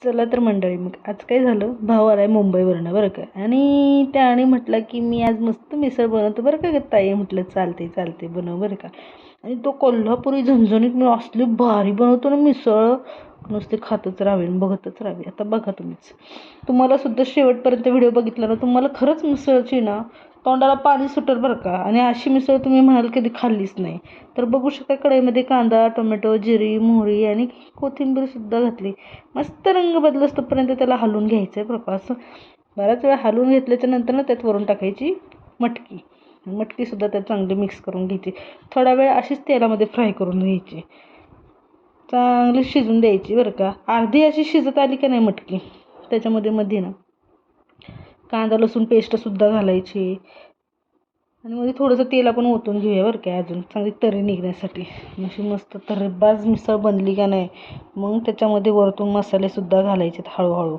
चला तर मंडळी, मग आज काय झालं, भाऊ आलाय मुंबईवरनं बरं का. आणि त्याने म्हटलं की मी आज मस्त मिसळ बनवतो बरं का ताई. म्हटलं चालते चालते, बनव बरं का. आणि तो कोल्हापुरी झणझणीत मी असली भारी बनवतो ना मिसळ, नुसते खातच राहावे बघतच राहावे. आता बघा तुम्हाला सुद्धा शेवटपर्यंत व्हिडिओ बघितला ना, तुम्हाला खरंच मिसळची ना तोंडाला पाणी सुटेल बरं का. आणि अशी मिसळ तुम्ही म्हणाल कधी खाल्लीच नाही. तर बघू शकता, कढईमध्ये कांदा, टोमॅटो, जिरी, मोहरी आणि कोथिंबीर सुद्धा घातली. मस्त रंग बदलस्तोपर्यंत त्याला हलवून घ्यायचं आहे बरं का. असं बऱ्याच वेळा हलवून घेतल्याच्या नंतर ना त्यात वरून टाकायची मटकी. मटकीसुद्धा त्यात चांगली मिक्स करून घ्यायची. थोडा वेळ अशीच तेलामध्ये फ्राय करून घ्यायची, चांगली शिजून द्यायची बरं का. अर्धी अशी शिजत आली का नाही मटकी, त्याच्यामध्ये ना कांदा लसूण पेस्टसुद्धा घालायची. आणि मध्ये थोडंसं तेल आपण ओतून घेऊया बरं का, अजून चांगली तरी निघण्यासाठी. अशी मस्त तर्रेबाज मिसळ बनली का नाही, मग त्याच्यामध्ये वरतून मसालेसुद्धा घालायचे हळूहळू.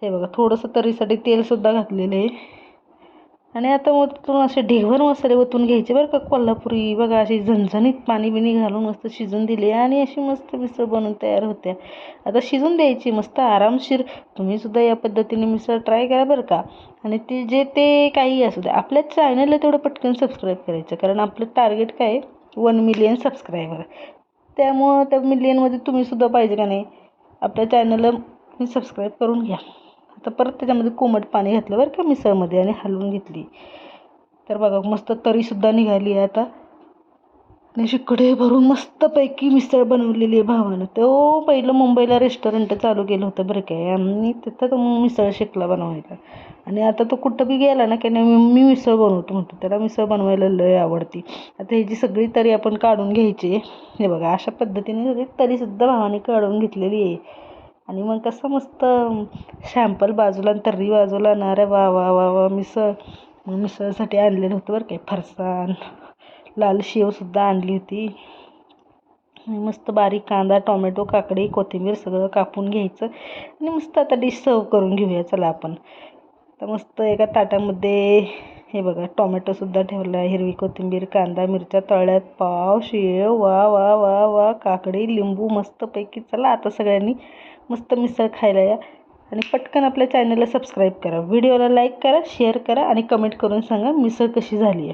हे बघा, थोडंसं तरीसाठी तेलसुद्धा घातलेलं आहे. आणि आता वरतून असे ढेगभर मसाले ओतून घ्यायचे बरं का कोल्हापुरी. बघा, अशी झणझणीत पाणी बिणी घालून मस्त शिजून दिली आणि अशी मस्त मिसळ बनवून तयार होत्या. आता शिजून द्यायची मस्त आरामशीर. तुम्हीसुद्धा या पद्धतीने मिसळ ट्राय करा बरं का. आणि ते काही असू द्या, आपल्या चॅनलला तेवढं पटकन सबस्क्राईब करायचं, कारण आपलं टार्गेट काय आहे, 1 मिलियन सबस्क्रायबर. त्यामुळं त्या मिलियनमध्ये तुम्हीसुद्धा पाहिजे का नाही, आपल्या चॅनलला सबस्क्राईब करून घ्या. आता परत त्याच्यामध्ये कोमट पाणी घातलं बरं का मिसळमध्ये आणि हलवून घेतली. तर बघा, मस्त तरीसुद्धा निघाली आहे आता. आणि अशी कढई भरून मस्तपैकी मिसळ बनवलेली आहे भावानं. तो पहिलं मुंबईला रेस्टॉरंट चालू केलं होतं बरं काय, आणि तिथं तो मिसळ शिकला बनवायला. आणि आता तो कुठं बी गेला ना की नाही, मी मिसळ बनवतो म्हणतो. त्याला मिसळ बनवायला लय आवडती. आता ह्याची सगळी तरी आपण काढून घ्यायची. हे बघा, अशा पद्धतीने सगळी तरीसुद्धा भावाने काढून घेतलेली आहे. आणि मग कसं मस्त शॅम्पल बाजूला आणि तर्री बाजूला ना, रे वा वा वा वा. मिसळसाठी आणलेलं होतं बरं काय फरसाण, लाल शेवसुद्धा आणली होती. मस्त बारीक कांदा, टोमॅटो, काकडी, कोथिंबीर सगळं कापून घ्यायचं आणि मस्त आता डिश सर्व करून घेऊया चला आपण. तर मस्त एका ताटामध्ये हे बघा, टोमॅटोसुद्धा ठेवला, हिरवी कोथिंबीर, कांदा, मिरच्या तळल्यात, पाव, शेव, वा वा वा वा, काकडी, लिंबू मस्तपैकी. चला आता सगळ्यांनी मस्त मिसळ खायला या. आणि पटकन आपल्या चॅनलला सबस्क्राईब करा, व्हिडिओला लाईक करा, शेअर करा आणि कमेंट करून सांगा मिसळ कशी झाली आहे.